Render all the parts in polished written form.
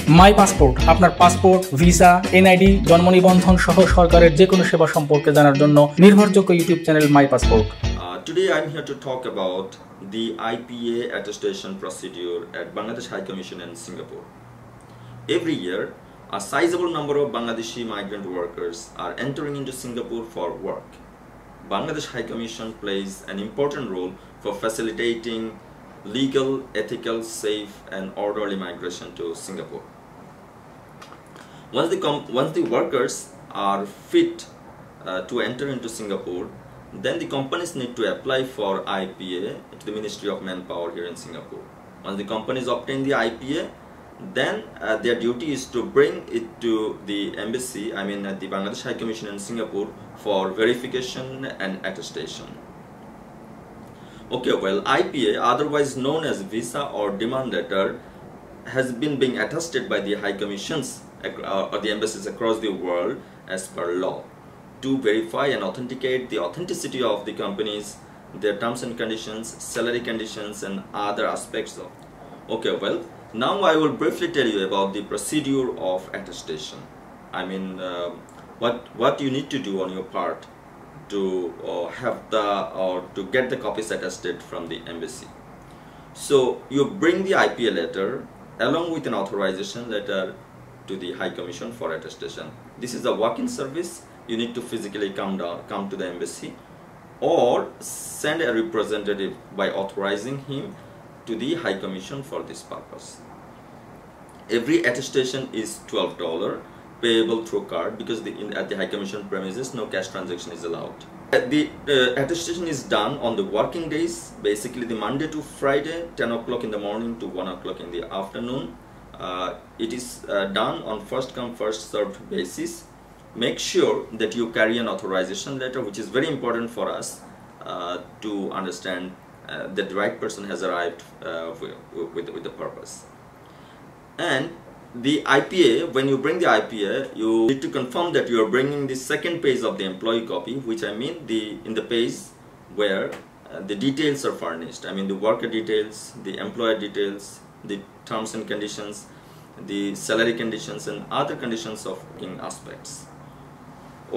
মাই passport আপনার passport, visa, NID, জন্ম নিবন্ধন সহ সরকারের যে কোনো সেবা সম্পর্কে জানার জন্য নির্ভরযোগ্য YouTube channel my passport. Today I'm here to talk about the IPA attestation procedure at Bangladesh High Commission in Singapore. Every year, a sizable number of Bangladeshi migrant workers are entering into Singapore for work. Bangladesh High Commission plays an important role for facilitating legal, ethical, safe and orderly migration to Singapore. Once the workers are fit to enter into Singapore, then the companies need to apply for IPA to the Ministry of Manpower here in Singapore. Once the companies obtain the IPA, then their duty is to bring it to the embassy, at the Bangladesh High Commission in Singapore for verification and attestation. Okay, well, IPA, otherwise known as visa or demand letter, has been being attested by the High Commissions or the embassies across the world as per law to verify and authenticate the authenticity of the companies, their terms and conditions, salary conditions and other aspects of. Okay, well, now I will briefly tell you about the procedure of attestation. What you need to do on your part to to get the copies attested from the embassy. So you bring the IPA letter along with an authorization letter to the High Commission for attestation. This is a walk-in service. You need to physically come to the embassy or send a representative by authorizing him to the High Commission for this purpose. Every attestation is $12 payable through card because at the High Commission premises no cash transaction is allowed. The attestation is done on the working days, basically the Monday to Friday, 10 o'clock in the morning to 1 o'clock in the afternoon. It is done on first come first served basis. Make sure that you carry an authorization letter, which is very important for us to understand that the right person has arrived with the purpose. And the IPA, when you bring the IPA, you need to confirm that you are bringing the second page of the employee copy, which in the page where the details are furnished. The worker details, the employer details, the terms and conditions, the salary conditions and other conditions of working aspects.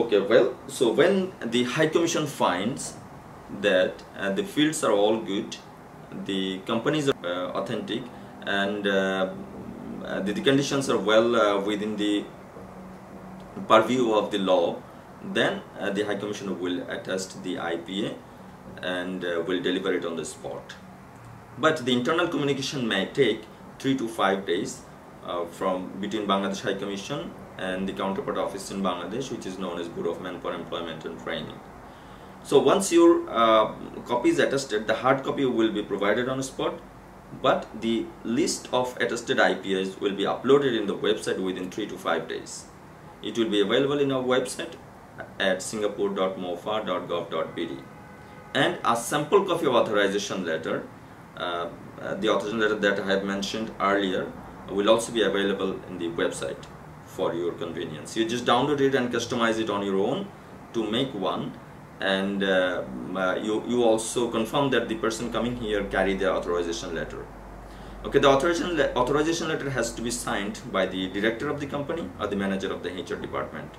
Okay, well, so when the High Commission finds that the fields are all good, the companies are authentic and the conditions are well within the purview of the law, then the High Commission will attest the IPA and will deliver it on the spot. But the internal communication may take 3 to 5 days from between Bangladesh High Commission and the counterpart office in Bangladesh, which is known as Bureau of Manpower Employment and Training. So once your copy is attested, the hard copy will be provided on the spot, but the list of attested IPAs will be uploaded in the website within 3 to 5 days. It will be available in our website at singapore.mofa.gov.bd. And a sample copy of authorization letter, the authorization letter that I have mentioned earlier, will also be available in the website for your convenience. You just download it and customize it on your own to make one, and you also confirm that the person coming here carry the authorization letter. Okay, the authorization letter has to be signed by the director of the company or the manager of the HR department.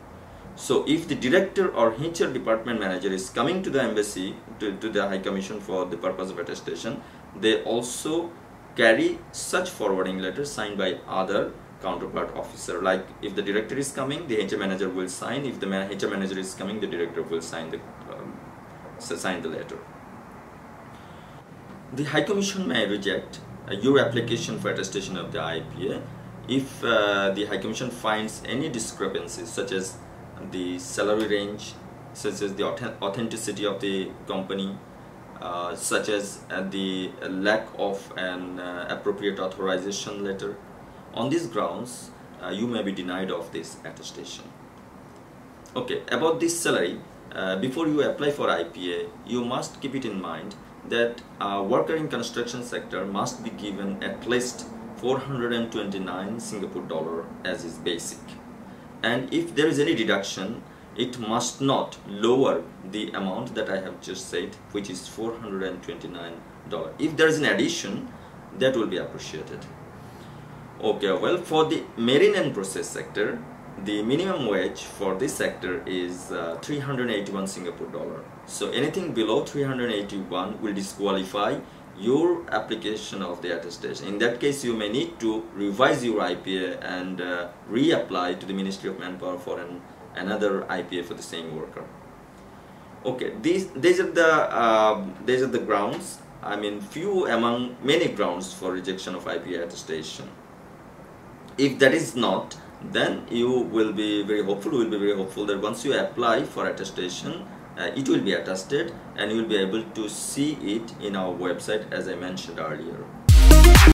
So if the director or HR department manager is coming to the embassy to the High Commission for the purpose of attestation, they also carry such forwarding letters signed by other counterpart officer. Like if the director is coming, the HR manager will sign. If the HR manager is coming, the director will sign the letter. The High Commission may reject your application for attestation of the IPA if the High Commission finds any discrepancies, such as the salary range, such as the authenticity of the company, such as the lack of an appropriate authorization letter. On these grounds, you may be denied of this attestation. Okay, about this salary, before you apply for IPA, you must keep it in mind that a worker in construction sector must be given at least 429 Singapore dollar as his basic. And if there is any deduction, it must not lower the amount that I have just said, which is $429. If there is an addition, that will be appreciated. Okay, well, for the marine and process sector, the minimum wage for this sector is 381 Singapore dollar. So anything below 381 will disqualify your application of the attestation. In that case, you may need to revise your IPA and reapply to the Ministry of Manpower for another IPA for the same worker. Okay, these are the grounds. I mean, few among many grounds for rejection of IPA attestation. If that is not, then you will be very hopeful. We will be very hopeful that once you apply for attestation, it will be attested and you will be able to see it in our website, as I mentioned earlier.